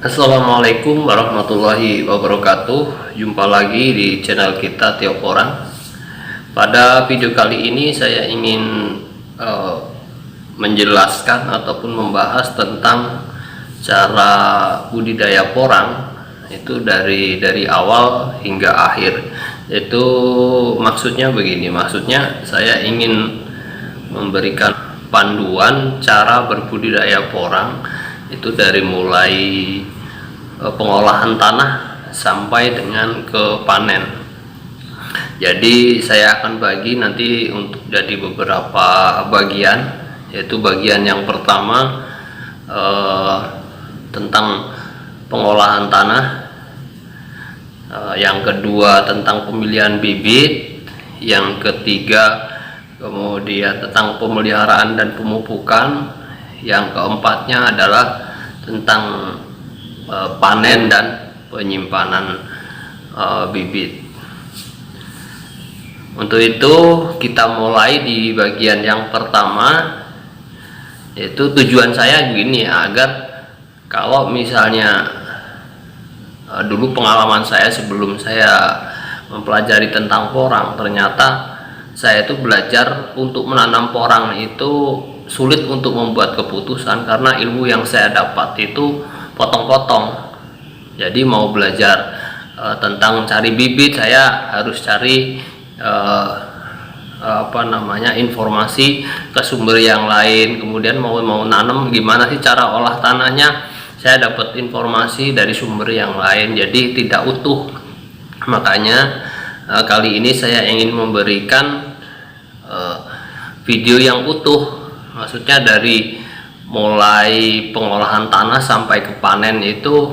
Assalamualaikum warahmatullahi wabarakatuh. Jumpa lagi di channel kita Tiap Orang. Pada video kali ini saya ingin menjelaskan ataupun membahas tentang cara budidaya porang itu dari awal hingga akhir. Itu maksudnya begini, maksudnya saya ingin memberikan panduan cara berbudidaya porang itu dari mulai pengolahan tanah sampai dengan ke panen. Jadi saya akan bagi nanti untuk jadi beberapa bagian, yaitu bagian yang pertama tentang pengolahan tanah, yang kedua tentang pemilihan bibit, yang ketiga kemudian tentang pemeliharaan dan pemupukan, yang keempatnya adalah tentang panen dan penyimpanan bibit. Untuk itu kita mulai di bagian yang pertama, yaitu tujuan saya begini ya, agar kalau misalnya dulu pengalaman saya sebelum saya mempelajari tentang porang, ternyata saya itu belajar untuk menanam porang itu sulit untuk membuat keputusan karena ilmu yang saya dapat itu potong-potong. Jadi mau belajar tentang cari bibit, saya harus cari informasi ke sumber yang lain. Kemudian mau nanam gimana sih cara olah tanahnya, saya dapat informasi dari sumber yang lain, jadi tidak utuh. Makanya kali ini saya ingin memberikan video yang utuh. Maksudnya dari mulai pengolahan tanah sampai ke panen itu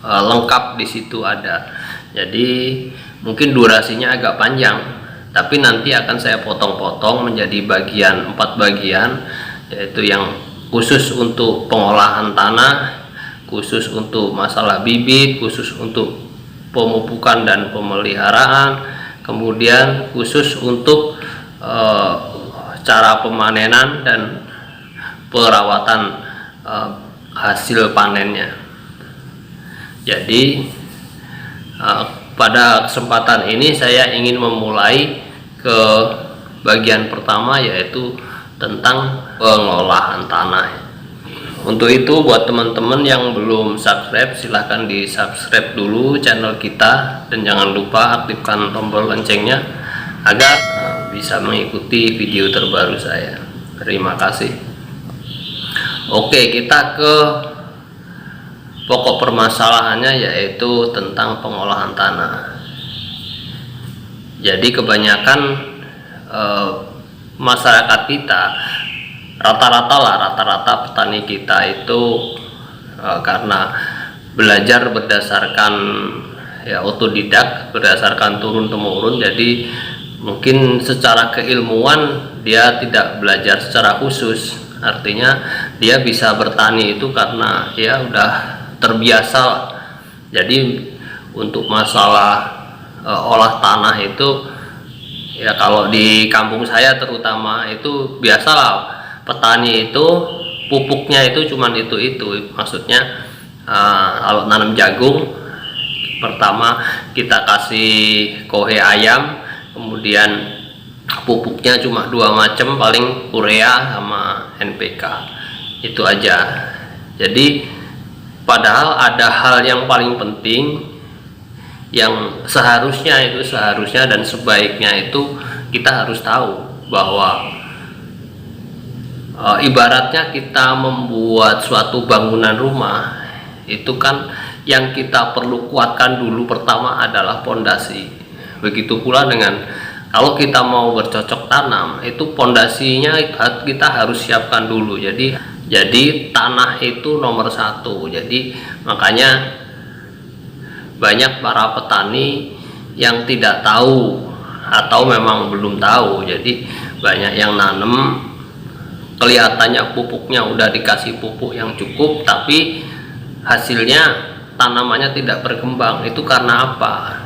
lengkap di situ ada. Jadi mungkin durasinya agak panjang, tapi nanti akan saya potong-potong menjadi bagian, 4 bagian, yaitu yang khusus untuk pengolahan tanah, khusus untuk masalah bibit, khusus untuk pemupukan dan pemeliharaan, kemudian khusus untuk cara pemanenan dan perawatan hasil panennya. Jadi pada kesempatan ini saya ingin memulai ke bagian pertama, yaitu tentang pengolahan tanah. Untuk itu buat teman-teman yang belum subscribe, silahkan di subscribe dulu channel kita, dan jangan lupa aktifkan tombol loncengnya agar bisa mengikuti video terbaru saya. Terima kasih. Oke, kita ke pokok permasalahannya, yaitu tentang pengolahan tanah. Jadi kebanyakan masyarakat kita, rata-rata petani kita itu karena belajar berdasarkan otodidak, berdasarkan turun-temurun, jadi mungkin secara keilmuan dia tidak belajar secara khusus. Artinya dia bisa bertani itu karena ya udah terbiasa. Jadi untuk masalah olah tanah itu ya, kalau di kampung saya terutama itu biasalah, petani itu pupuknya itu cuman itu. Maksudnya kalau nanam jagung, pertama kita kasih kohe ayam, kemudian pupuknya cuma 2 macam, paling urea sama NPK, itu aja. Jadi padahal ada hal yang paling penting yang seharusnya dan sebaiknya itu kita harus tahu, bahwa ibaratnya kita membuat suatu bangunan rumah itu kan yang kita perlu kuatkan dulu pertama adalah pondasi. Begitu pula dengan kalau kita mau bercocok tanam, itu pondasinya kita harus siapkan dulu. Jadi tanah itu nomor 1. Jadi makanya banyak para petani yang tidak tahu atau memang belum tahu. Jadi banyak yang nanam kelihatannya pupuknya udah dikasih pupuk yang cukup, tapi hasilnya tanamannya tidak berkembang. Itu karena apa?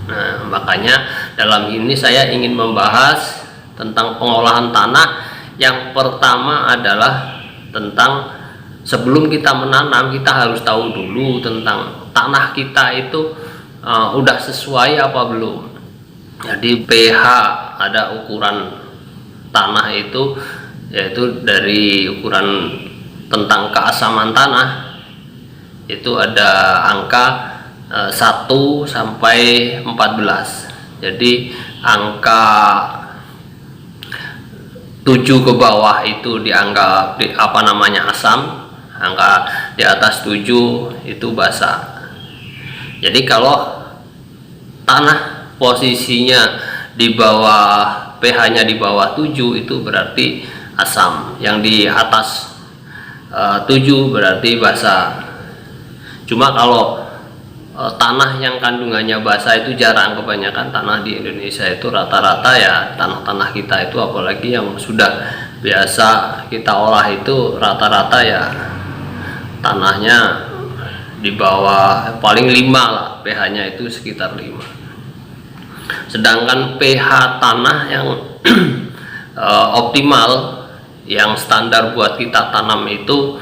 Nah, makanya dalam ini saya ingin membahas tentang pengolahan tanah. Yang pertama adalah tentang sebelum kita menanam kita harus tahu dulu tentang tanah kita itu udah sesuai apa belum. Jadi pH, ada ukuran tanah itu, yaitu dari ukuran tentang keasaman tanah itu ada angka 1 sampai 14. Jadi angka 7 ke bawah itu dianggap asam, angka di atas 7 itu basa. Jadi kalau tanah posisinya di bawah, pH-nya di bawah 7 itu berarti asam, yang di atas 7 berarti basa. Cuma kalau tanah yang kandungannya basa itu jarang, kebanyakan tanah di Indonesia itu rata-rata ya tanah-tanah kita itu, apalagi yang sudah biasa kita olah itu rata-rata ya tanahnya di bawah paling 5 lah, pH-nya itu sekitar 5. Sedangkan pH tanah yang optimal, yang standar buat kita tanam itu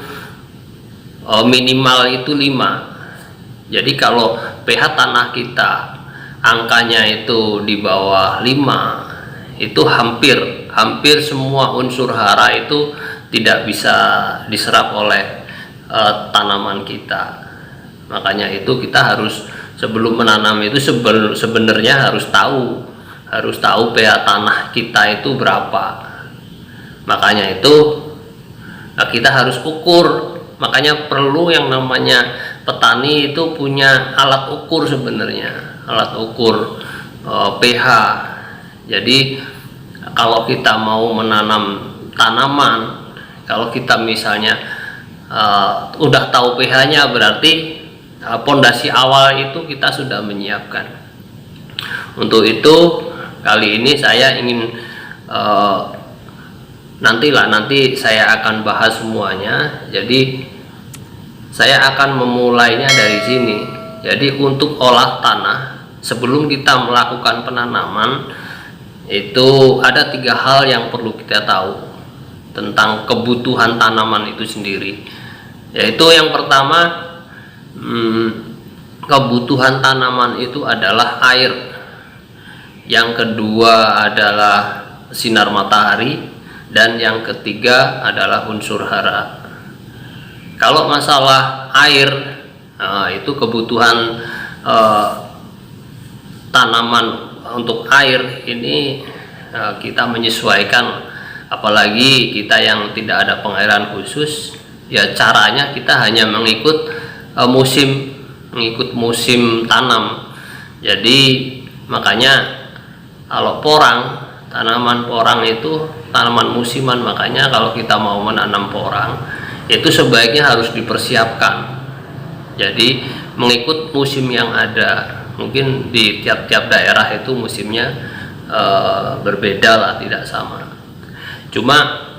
minimal itu 5. Jadi kalau pH tanah kita angkanya itu di bawah 5, itu hampir semua unsur hara itu tidak bisa diserap oleh tanaman kita. Makanya itu kita harus sebelum menanam itu sebenarnya harus tahu pH tanah kita itu berapa. Makanya itu kita harus ukur. Makanya perlu yang namanya petani itu punya alat ukur sebenarnya, alat ukur pH. Jadi kalau kita mau menanam tanaman, kalau kita misalnya udah tahu pH-nya, berarti pondasi awal itu kita sudah menyiapkan. Untuk itu kali ini saya ingin nanti saya akan bahas semuanya. Jadi saya akan memulainya dari sini. Jadi untuk olah tanah sebelum kita melakukan penanaman itu ada 3 hal yang perlu kita tahu tentang kebutuhan tanaman itu sendiri. Yaitu yang pertama, kebutuhan tanaman itu adalah air. Yang kedua adalah sinar matahari, dan yang ketiga adalah unsur hara. Kalau masalah air, itu kebutuhan tanaman untuk air ini kita menyesuaikan, apalagi kita yang tidak ada pengairan khusus, ya caranya kita hanya mengikut musim tanam. Jadi makanya kalau tanaman porang itu tanaman musiman, makanya kalau kita mau menanam porang itu sebaiknya harus dipersiapkan. Jadi mengikut musim yang ada. Mungkin di tiap-tiap daerah itu musimnya berbeda lah, tidak sama. Cuma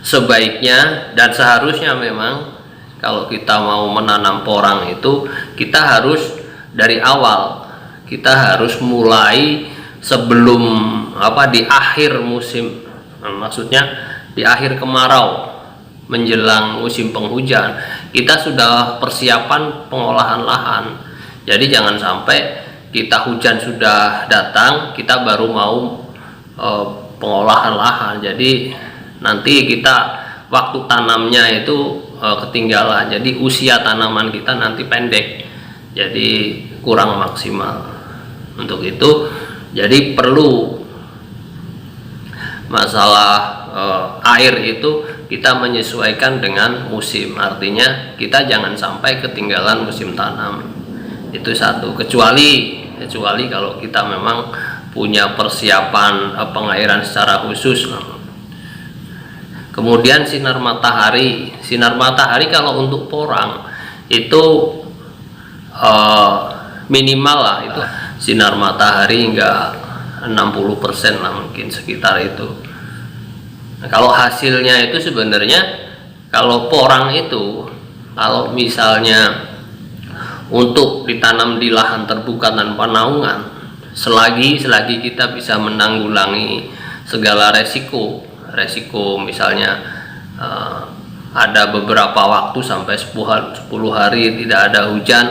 sebaiknya dan seharusnya memang kalau kita mau menanam porang itu kita harus dari awal, kita harus mulai sebelum di akhir musim, maksudnya di akhir kemarau menjelang musim penghujan, kita sudah persiapan pengolahan lahan. Jadi jangan sampai kita hujan sudah datang kita baru mau pengolahan lahan, jadi nanti kita waktu tanamnya itu ketinggalan, jadi usia tanaman kita nanti pendek, jadi kurang maksimal. Untuk itu jadi perlu masalah air itu kita menyesuaikan dengan musim, artinya kita jangan sampai ketinggalan musim tanam. Itu satu, kecuali kalau kita memang punya persiapan pengairan secara khusus. Kemudian sinar matahari kalau untuk porang itu minimal lah, itu sinar matahari enggak 60% lah, mungkin sekitar itu. Nah, kalau hasilnya itu sebenarnya kalau porang itu, kalau misalnya untuk ditanam di lahan terbuka tanpa naungan, selagi kita bisa menanggulangi segala resiko misalnya ada beberapa waktu sampai 10 hari tidak ada hujan.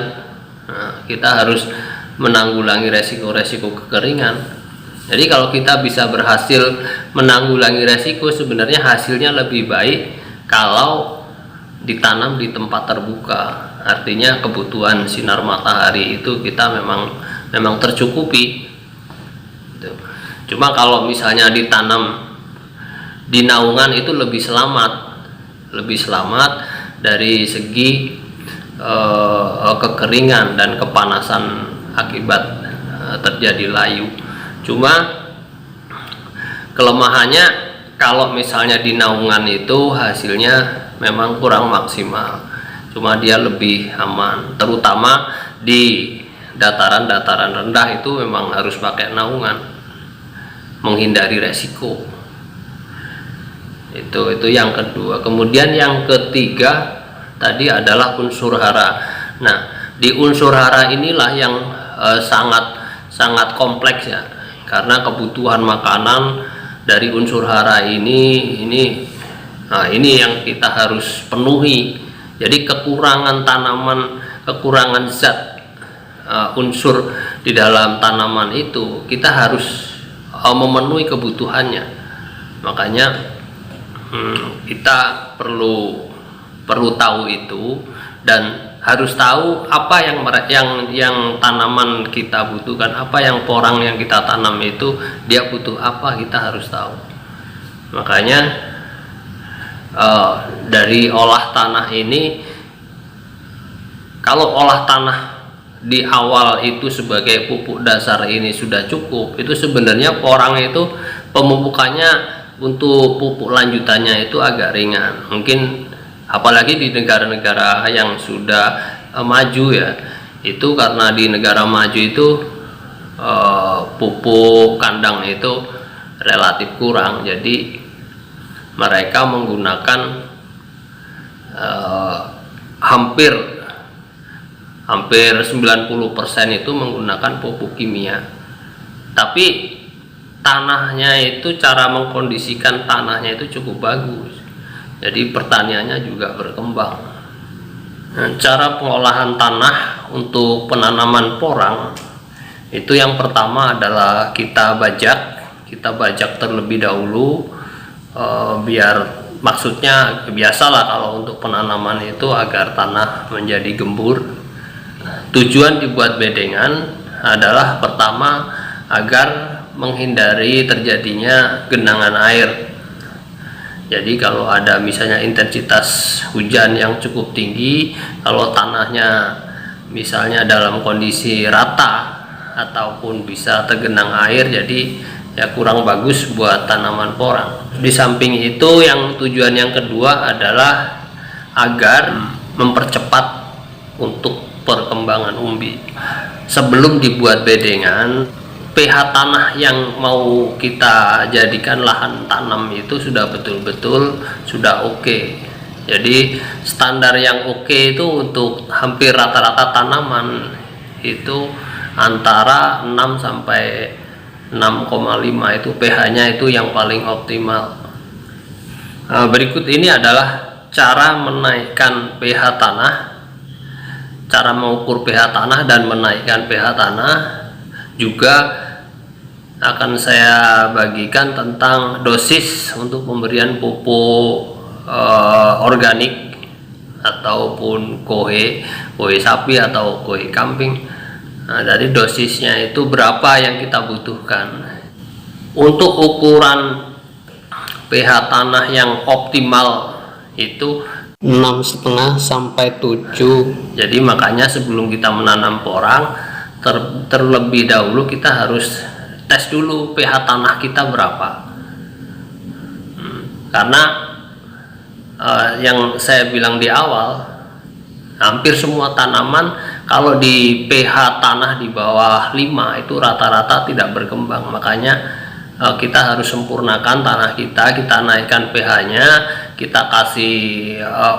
Nah, kita harus menanggulangi resiko-resiko kekeringan. Jadi kalau kita bisa berhasil menanggulangi resiko, sebenarnya hasilnya lebih baik kalau ditanam di tempat terbuka. Artinya kebutuhan sinar matahari itu kita memang tercukupi. Cuma kalau misalnya ditanam di naungan itu lebih selamat dari segi kekeringan dan kepanasan akibat terjadi layu. Cuma kelemahannya kalau misalnya di naungan itu hasilnya memang kurang maksimal, cuma dia lebih aman, terutama di dataran-dataran rendah itu memang harus pakai naungan, menghindari resiko. Itu yang kedua. Kemudian yang ketiga tadi adalah unsur hara. Nah, di unsur hara inilah yang sangat kompleks ya, karena kebutuhan makanan dari unsur hara ini yang kita harus penuhi. Jadi kekurangan tanaman, kekurangan zat unsur di dalam tanaman itu kita harus memenuhi kebutuhannya. Makanya kita perlu tahu itu, dan harus tahu apa yang tanaman kita butuhkan, apa yang porang yang kita tanam itu dia butuh apa, kita harus tahu. Makanya dari olah tanah ini, kalau olah tanah di awal itu sebagai pupuk dasar ini sudah cukup, itu sebenarnya porang itu pemupukannya untuk pupuk lanjutannya itu agak ringan. Mungkin apalagi di negara-negara yang sudah maju ya, itu karena di negara maju itu pupuk kandang itu relatif kurang, jadi mereka menggunakan hampir 90% itu menggunakan pupuk kimia. Tapi tanahnya itu, cara mengkondisikan tanahnya itu cukup bagus, jadi pertaniannya juga berkembang. Nah, cara pengolahan tanah untuk penanaman porang itu yang pertama adalah kita bajak terlebih dahulu, biar, maksudnya biasalah kalau untuk penanaman itu agar tanah menjadi gembur. Tujuan dibuat bedengan adalah pertama agar menghindari terjadinya genangan air. Jadi kalau ada misalnya intensitas hujan yang cukup tinggi, kalau tanahnya misalnya dalam kondisi rata ataupun bisa tergenang air, jadi ya kurang bagus buat tanaman porang. Di samping itu, yang tujuan yang kedua adalah agar mempercepat untuk perkembangan umbi. Sebelum dibuat bedengan, pH tanah yang mau kita jadikan lahan tanam itu sudah betul-betul sudah oke. Jadi standar yang oke itu untuk hampir rata-rata tanaman itu antara 6 sampai 6,5 itu pH-nya itu yang paling optimal. Berikut ini adalah cara menaikkan pH tanah, cara mengukur pH tanah dan menaikkan pH tanah. Juga akan saya bagikan tentang dosis untuk pemberian pupuk organik ataupun kohe sapi atau kohe kambing. Nah, dari dosisnya itu berapa yang kita butuhkan. Untuk ukuran pH tanah yang optimal itu 6,5 sampai 7. Jadi makanya sebelum kita menanam porang, terlebih dahulu kita harus tes dulu pH tanah kita berapa. Karena yang saya bilang di awal, hampir semua tanaman kalau di pH tanah di bawah 5 itu rata-rata tidak berkembang. Makanya kita harus sempurnakan tanah kita naikkan pH-nya, kita kasih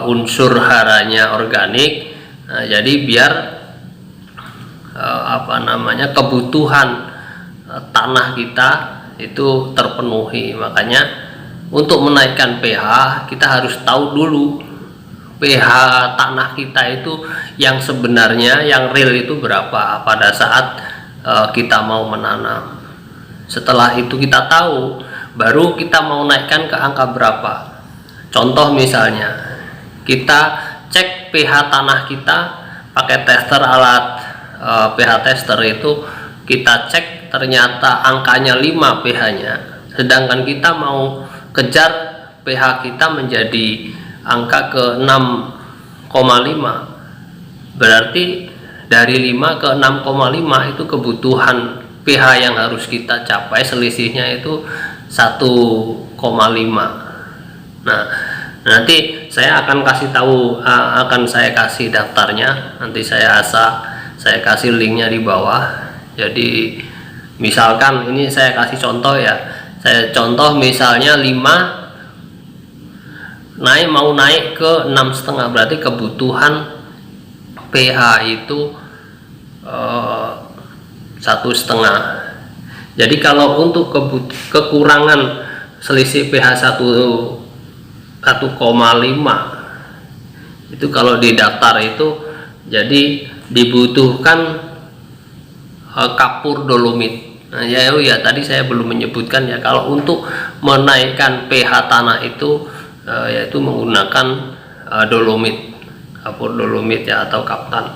unsur haranya organik. Jadi biar kebutuhan tanah kita itu terpenuhi. Makanya untuk menaikkan pH kita harus tahu dulu pH tanah kita itu yang sebenarnya, yang real itu berapa pada saat kita mau menanam. Setelah itu kita tahu, baru kita mau naikkan ke angka berapa. Contoh misalnya, kita cek pH tanah kita pakai tester, alat pH tester itu kita cek, ternyata angkanya 5 pH-nya, sedangkan kita mau kejar pH kita menjadi angka ke 6,5, berarti dari 5 ke 6,5 itu kebutuhan pH yang harus kita capai, selisihnya itu 1,5. Nah, nanti saya akan kasih tahu, saya kasih daftarnya, nanti saya kasih linknya di bawah. Jadi misalkan ini saya kasih contoh ya, saya contoh misalnya 5 mau naik ke 6,5, berarti kebutuhan pH itu 1,5. Jadi kalau untuk kekurangan selisih pH 1,5 itu kalau di daftar itu jadi dibutuhkan kapur dolomit. Nah, ya tadi saya belum menyebutkan ya, kalau untuk menaikkan pH tanah itu yaitu menggunakan dolomit, kapur dolomit ya, atau kaptan.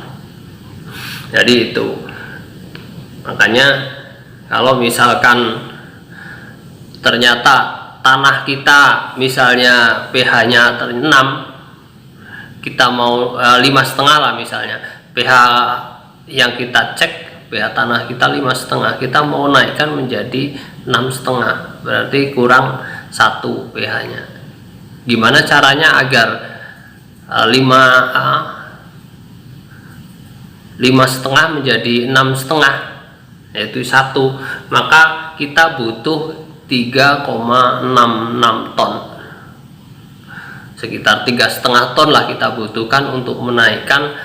Jadi itu makanya kalau misalkan ternyata tanah kita misalnya pH-nya 6, kita mau 5,5 lah misalnya, pH yang kita cek pH tanah kita 5,5, kita mau naikkan menjadi 6,5, berarti kurang 1 pH-nya. Gimana caranya agar 5,5 menjadi 6,5, yaitu 1, maka kita butuh 3,66 ton, sekitar 3,5 ton lah kita butuhkan untuk menaikkan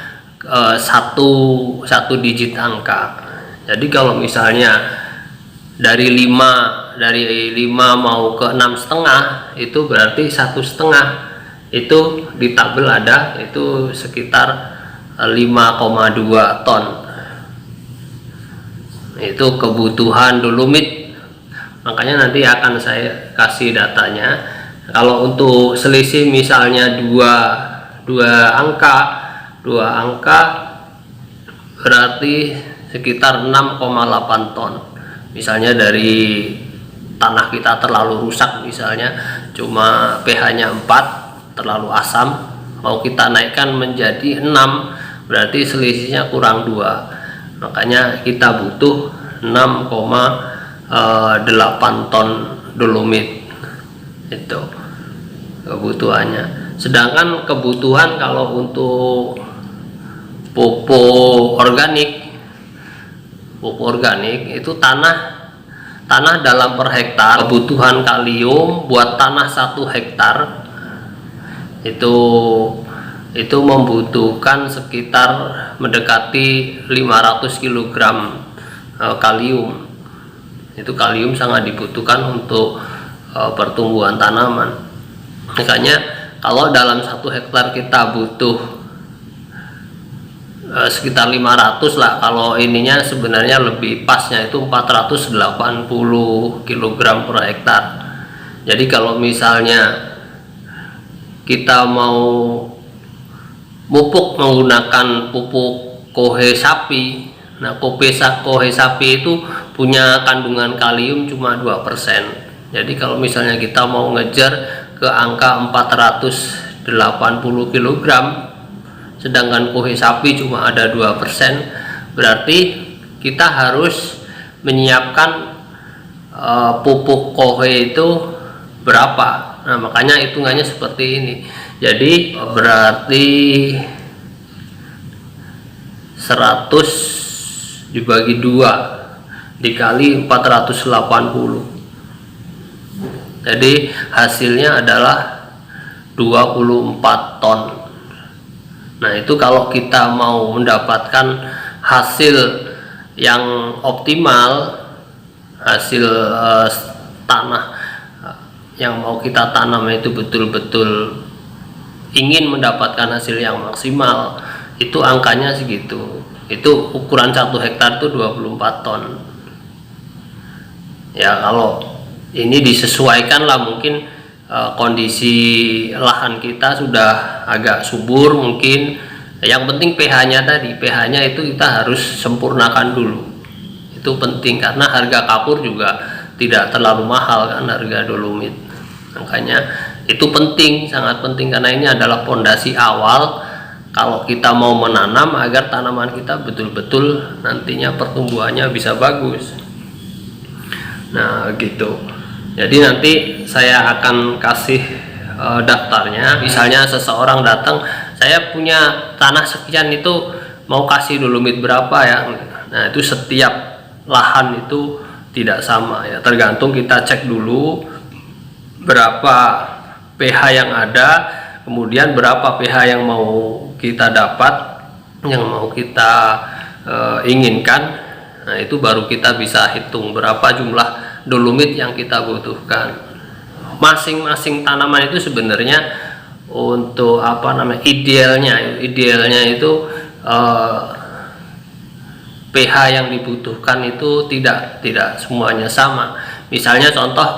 satu digit angka. Jadi kalau misalnya dari 5 mau ke 6,5 itu berarti 1,5 itu di tabel ada, itu sekitar 5,2 ton. Itu kebutuhan dolomit. Makanya nanti akan saya kasih datanya. Kalau untuk selisih misalnya dua angka berarti sekitar 6,8 ton. Misalnya dari tanah kita terlalu rusak, misalnya cuma pH-nya 4, terlalu asam, mau kita naikkan menjadi 6, berarti selisihnya kurang 2. Makanya kita butuh 6,8 ton dolomit, itu kebutuhannya. Sedangkan kebutuhan kalau untuk pupuk organik itu tanah dalam per hektar, kebutuhan kalium buat tanah 1 hektar itu membutuhkan sekitar mendekati 500 kg kalium. Itu kalium sangat dibutuhkan untuk pertumbuhan tanaman. Makanya kalau dalam 1 hektar kita butuh sekitar 500 lah, kalau ininya sebenarnya lebih pasnya itu 480 kg per hektar. Jadi kalau misalnya kita mau pupuk menggunakan pupuk kohe sapi, nah kohe sapi itu punya kandungan kalium cuma 2%. Jadi kalau misalnya kita mau ngejar ke angka 480 kg, sedangkan kohe sapi cuma ada 2%, berarti kita harus menyiapkan pupuk kohe itu berapa. Nah makanya hitungannya seperti ini. Jadi berarti 100 dibagi 2 dikali 480, jadi hasilnya adalah 24 ton. Nah itu kalau kita mau mendapatkan hasil yang optimal, hasil tanah yang mau kita tanam itu betul-betul ingin mendapatkan hasil yang maksimal, itu angkanya segitu. Itu ukuran 1 hektar itu 24 ton. Ya kalau ini disesuaikan lah, mungkin kondisi lahan kita sudah agak subur mungkin. Yang penting pH-nya tadi, pH-nya itu kita harus sempurnakan dulu. Itu penting karena harga kapur juga tidak terlalu mahal kan, harga dolomit. Makanya itu penting, sangat penting, karena ini adalah pondasi awal kalau kita mau menanam agar tanaman kita betul-betul nantinya pertumbuhannya bisa bagus. Nah gitu. Jadi nanti saya akan kasih daftarnya. Misalnya seseorang datang, saya punya tanah sekian, itu mau kasih dolomit berapa ya. Nah itu setiap lahan itu tidak sama ya, tergantung kita cek dulu berapa pH yang ada, kemudian berapa pH yang mau kita dapat, yang mau kita inginkan. Nah itu baru kita bisa hitung berapa jumlah dolomit yang kita butuhkan. Masing-masing tanaman itu sebenarnya untuk idealnya itu pH yang dibutuhkan itu tidak semuanya sama. Misalnya contoh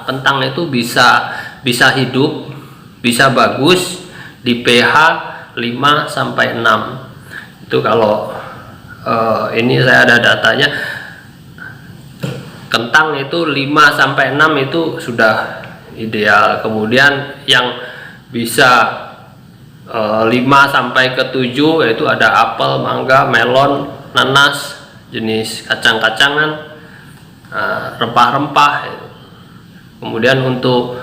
kentang itu bisa hidup, bisa bagus di pH 5 sampai 6. Itu kalau ini saya ada datanya, kentang itu 5 sampai 6 itu sudah ideal. Kemudian yang bisa 5 sampai ke 7 yaitu ada apel, mangga, melon, nanas, jenis kacang-kacangan, rempah-rempah. Kemudian untuk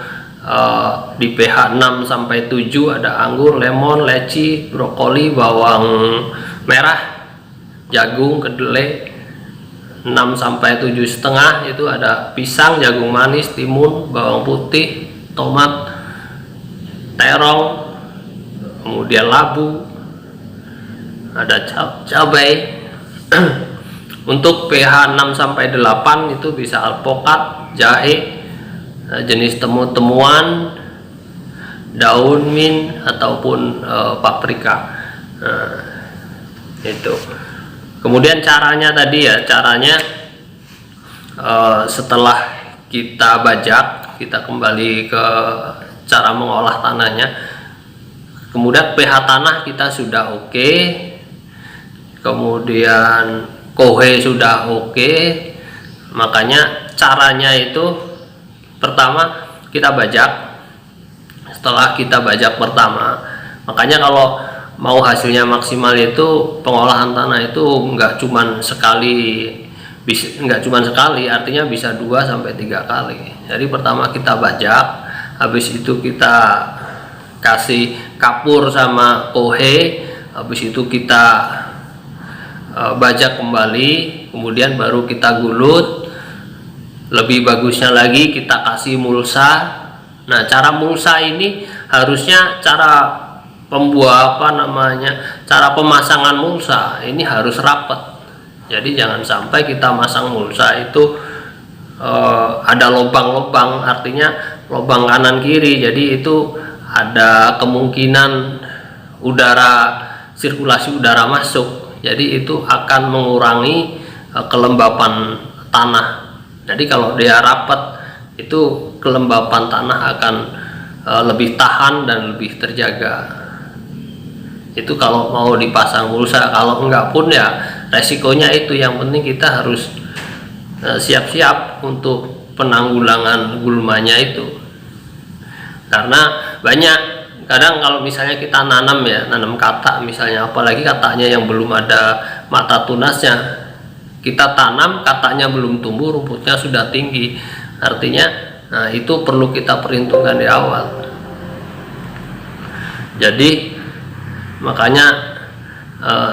di pH 6 sampai 7 ada anggur, lemon, leci, brokoli, bawang merah, jagung, kedelai. 6 sampai 7,5 itu ada pisang, jagung manis, timun, bawang putih, tomat, terong, kemudian labu, ada cabai. Untuk pH 6 sampai 8 itu bisa alpukat, jahe, jenis temu-temuan, daun mint ataupun paprika. Itu. Kemudian caranya tadi ya, setelah kita bajak, kita kembali ke cara mengolah tanahnya. Kemudian pH tanah kita sudah oke, kemudian kohe sudah oke. Makanya caranya itu pertama kita bajak. Setelah kita bajak pertama, makanya kalau mau hasilnya maksimal itu pengolahan tanah itu nggak cuman sekali, artinya bisa 2 sampai 3 kali. Jadi pertama kita bajak, habis itu kita kasih kapur sama kohe, habis itu kita bajak kembali, kemudian baru kita gulut. Lebih bagusnya lagi kita kasih mulsa. Nah cara mulsa ini harusnya cara cara pemasangan mulsa ini harus rapat. Jadi jangan sampai kita masang mulsa itu ada lubang-lubang, artinya lubang kanan kiri. Jadi itu ada kemungkinan sirkulasi udara masuk. Jadi itu akan mengurangi kelembapan tanah. Jadi kalau dia rapat itu kelembapan tanah akan lebih tahan dan lebih terjaga. Itu kalau mau dipasang mulsa. Kalau enggak pun ya resikonya itu. Yang penting kita harus siap-siap untuk penanggulangan gulmanya itu. Karena banyak kadang kalau misalnya kita nanam katak misalnya, apalagi kataknya yang belum ada mata tunasnya, kita tanam kataknya belum tumbuh, rumputnya sudah tinggi, artinya itu perlu kita perhitungkan di awal. Jadi makanya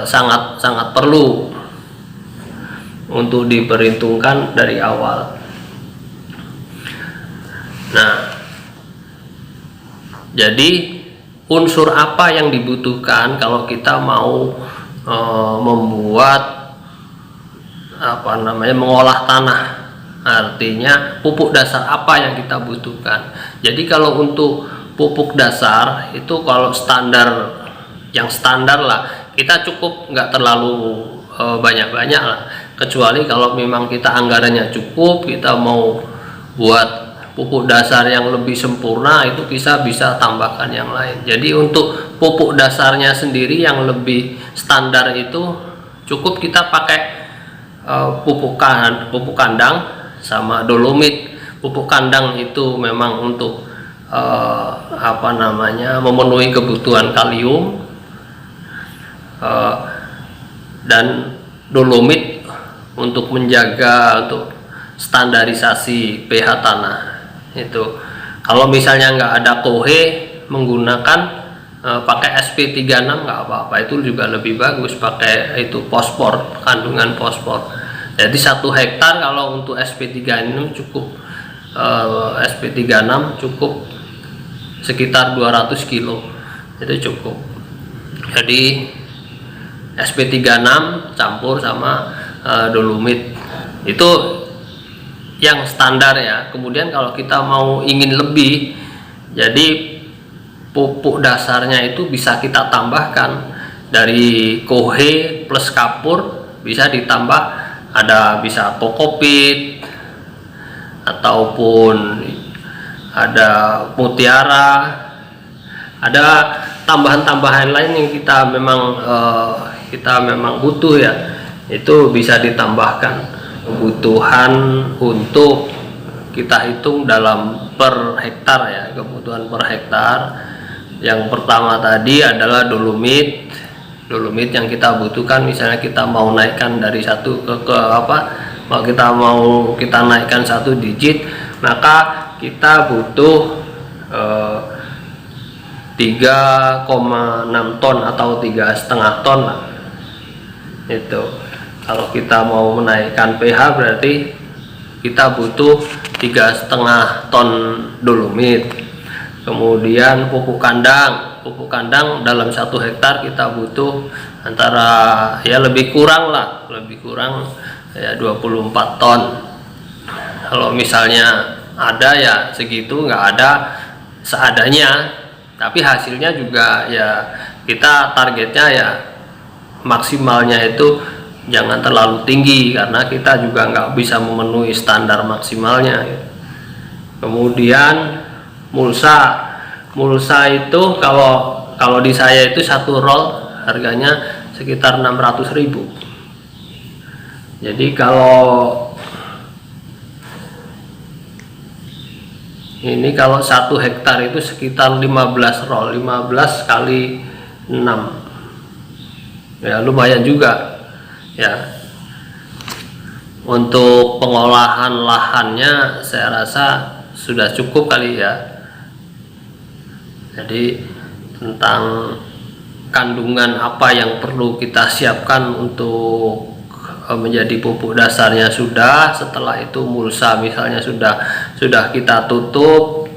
sangat perlu untuk diperhitungkan dari awal. Nah, jadi unsur apa yang dibutuhkan kalau kita mau membuat mengolah tanah, artinya pupuk dasar apa yang kita butuhkan. Jadi kalau untuk pupuk dasar itu kalau standar, yang standar lah, kita cukup nggak terlalu banyak-banyak lah, kecuali kalau memang kita anggarannya cukup, kita mau buat pupuk dasar yang lebih sempurna, itu bisa tambahkan yang lain. Jadi untuk pupuk dasarnya sendiri yang lebih standar itu cukup kita pakai pupuk kandang sama dolomit. Pupuk kandang itu memang untuk memenuhi kebutuhan kalium, dan dolomit untuk menjaga untuk standarisasi pH tanah. Itu kalau misalnya nggak ada kohe, menggunakan pakai SP36 nggak apa-apa, itu juga lebih bagus, pakai itu fosfor, kandungan fosfor. Jadi 1 hektar kalau untuk SP36 cukup, SP36 cukup sekitar 200 kilo, itu cukup. Jadi SP36 campur sama dolomit, itu yang standar ya. Kemudian kalau kita mau ingin lebih, jadi pupuk dasarnya itu bisa kita tambahkan dari kohe plus kapur, bisa ditambah, ada bisa kokopit ataupun ada mutiara, ada tambahan-tambahan lain yang kita memang butuh ya, itu bisa ditambahkan. Kebutuhan untuk kita hitung dalam per hektar ya, kebutuhan per hektar. Yang pertama tadi adalah dolomit yang kita butuhkan. Misalnya kita mau naikkan dari satu kita naikkan 1 digit, maka kita butuh 3,6 ton atau 3,5 ton lah. Itu kalau kita mau menaikkan pH berarti kita butuh 3,5 ton dolomit. Kemudian pupuk kandang dalam 1 hektar kita butuh antara ya lebih kurang ya 24 ton. Kalau misalnya ada ya segitu, nggak ada seadanya, tapi hasilnya juga ya kita targetnya ya maksimalnya itu jangan terlalu tinggi, karena kita juga nggak bisa memenuhi standar maksimalnya. Kemudian mulsa itu kalau di saya itu 1 roll harganya sekitar 600.000. Jadi kalau 1 hektar itu sekitar 15 roll, 15 kali 6 ya, lumayan juga ya. Untuk pengolahan lahannya saya rasa sudah cukup kali ya. Jadi tentang kandungan apa yang perlu kita siapkan untuk menjadi pupuk dasarnya sudah. Setelah itu mulsa misalnya sudah kita tutup,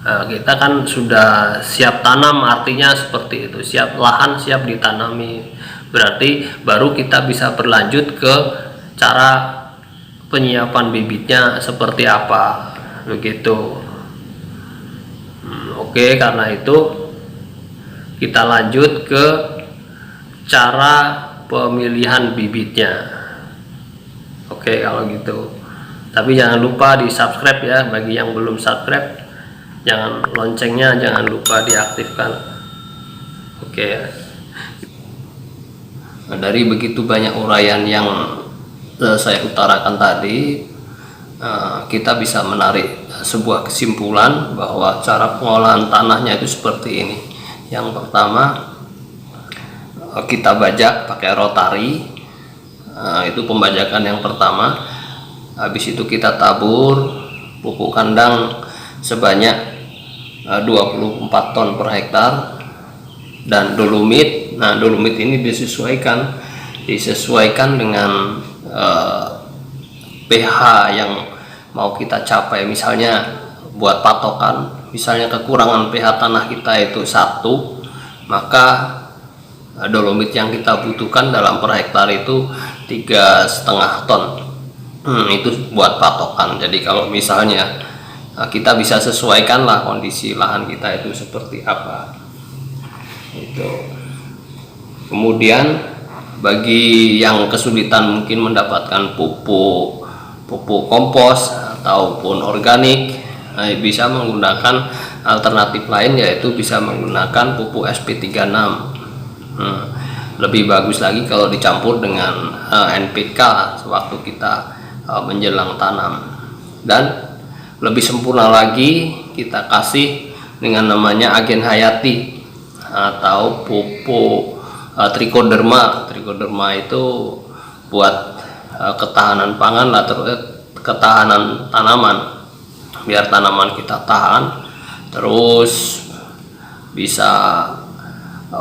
kita kan sudah siap tanam, artinya seperti itu, siap lahan, siap ditanami. Berarti baru kita bisa berlanjut ke cara penyiapan bibitnya seperti apa, begitu. Oke, karena itu kita lanjut ke cara pemilihan bibitnya. Oke, kalau gitu. Tapi jangan lupa di subscribe ya, bagi yang belum subscribe, jangan loncengnya jangan lupa diaktifkan. Oke. Dari begitu banyak uraian yang saya utarakan tadi, kita bisa menarik sebuah kesimpulan bahwa cara pengolahan tanahnya itu seperti ini. Yang pertama, kita bajak pakai rotari, itu pembajakan yang pertama. Habis itu kita tabur pupuk kandang sebanyak 24 ton per hektar, dan dolomit. Nah, dolomit ini disesuaikan dengan pH yang mau kita capai. Misalnya buat patokan, misalnya kekurangan pH tanah kita itu 1, maka dolomit yang kita butuhkan dalam per hektar itu 3,5 ton. Itu buat patokan. Jadi kalau misalnya kita bisa sesuaikan lah kondisi lahan kita itu seperti apa itu. Kemudian bagi yang kesulitan mungkin mendapatkan pupuk kompos ataupun organik, bisa menggunakan alternatif lain, yaitu bisa menggunakan pupuk SP36. Lebih bagus lagi kalau dicampur dengan NPK sewaktu kita menjelang tanam, dan lebih sempurna lagi kita kasih dengan namanya agen hayati atau pupuk trichoderma. Trichoderma itu buat ketahanan pangan atau ketahanan tanaman, biar tanaman kita tahan, terus bisa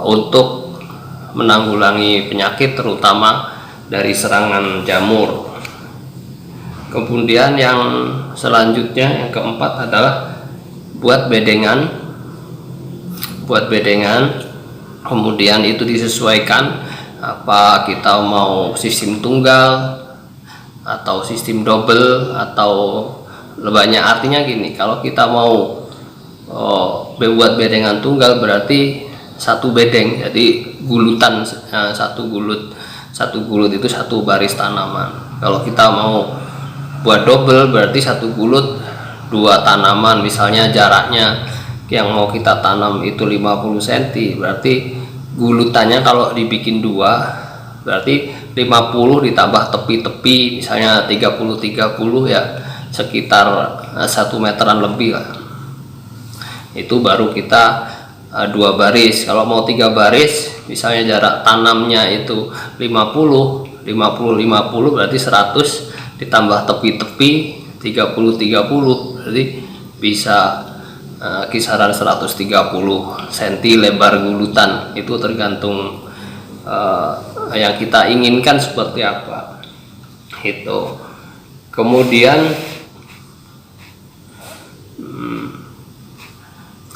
untuk menanggulangi penyakit terutama dari serangan jamur. Kemudian yang selanjutnya, yang keempat adalah buat bedengan. Kemudian itu disesuaikan apa kita mau sistem tunggal atau sistem double atau banyak. Artinya gini, kalau kita mau buat bedengan tunggal berarti satu bedeng, jadi gulutan, satu gulut itu satu baris tanaman. Kalau kita mau buat double berarti satu gulut dua tanaman, misalnya jaraknya yang mau kita tanam itu 50 cm, berarti gulutannya kalau dibikin dua berarti 50 ditambah tepi-tepi misalnya 30 ya, sekitar 1 meteran lebih lah. Itu baru kita 2 baris. Kalau mau 3 baris, misalnya jarak tanamnya itu 50 berarti 100 ditambah tepi-tepi 30 berarti bisa kisaran 130 cm lebar gulutan. Itu tergantung yang kita inginkan seperti apa itu. Kemudian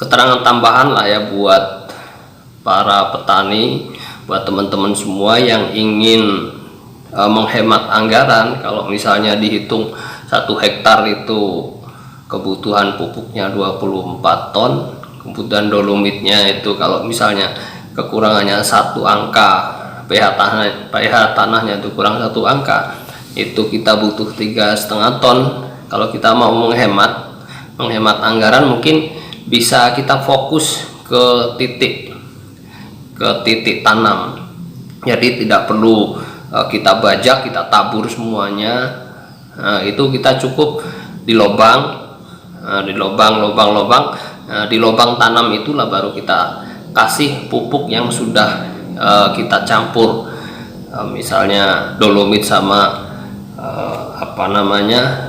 keterangan tambahan lah ya buat para petani, buat teman-teman semua yang ingin menghemat anggaran. Kalau misalnya dihitung 1 hektar itu kebutuhan pupuknya 24 ton, kemudian dolomitnya itu kalau misalnya kekurangannya 1 angka, pH tanahnya itu kurang 1 angka, itu kita butuh 3,5 ton. Kalau kita mau menghemat anggaran, mungkin bisa kita fokus ke titik tanam, jadi tidak perlu kita bajak, kita tabur semuanya. Itu kita cukup di lubang tanam itulah baru kita kasih pupuk yang sudah kita campur, misalnya dolomit sama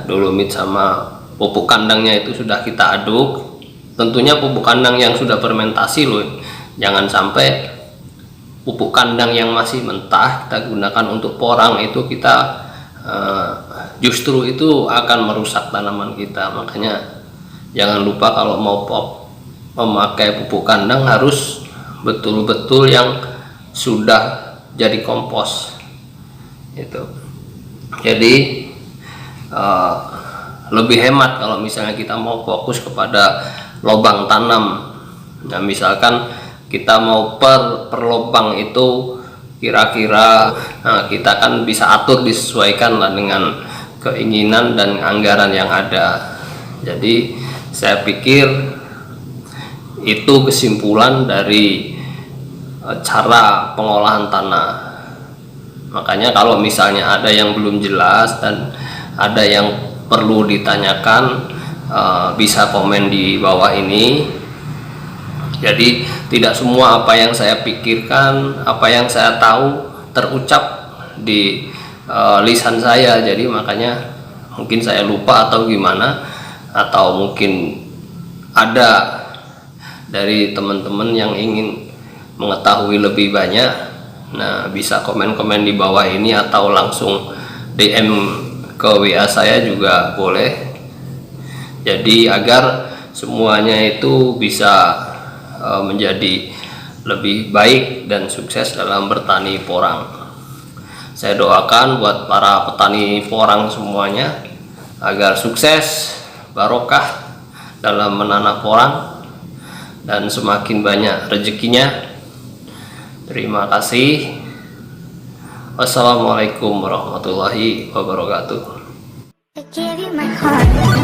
dolomit sama pupuk kandangnya itu sudah kita aduk. Tentunya pupuk kandang yang sudah fermentasi loh, jangan sampai pupuk kandang yang masih mentah kita gunakan untuk porang, itu kita justru itu akan merusak tanaman kita. Makanya jangan lupa kalau mau memakai pupuk kandang harus betul-betul yang sudah jadi kompos itu. Jadi lebih hemat kalau misalnya kita mau fokus kepada lubang tanam. Nah, misalkan kita mau per lubang itu kira-kira kita kan bisa atur, disesuaikan lah dengan keinginan dan anggaran yang ada. Jadi saya pikir itu kesimpulan dari cara pengolahan tanah. Makanya kalau misalnya ada yang belum jelas dan ada yang perlu ditanyakan, bisa komen di bawah ini. Jadi tidak semua apa yang saya pikirkan, apa yang saya tahu terucap di lisan saya. Jadi makanya mungkin saya lupa atau gimana, atau mungkin ada dari teman-teman yang ingin mengetahui lebih banyak. Nah, bisa komen-komen di bawah ini atau langsung DM ke WA saya juga boleh. Jadi agar semuanya itu bisa menjadi lebih baik dan sukses dalam bertani porang. Saya doakan buat para petani porang semuanya agar sukses, barokah, dalam menanam porang dan semakin banyak rezekinya. Terima kasih. Wassalamualaikum warahmatullahi wabarakatuh. I gave you my heart.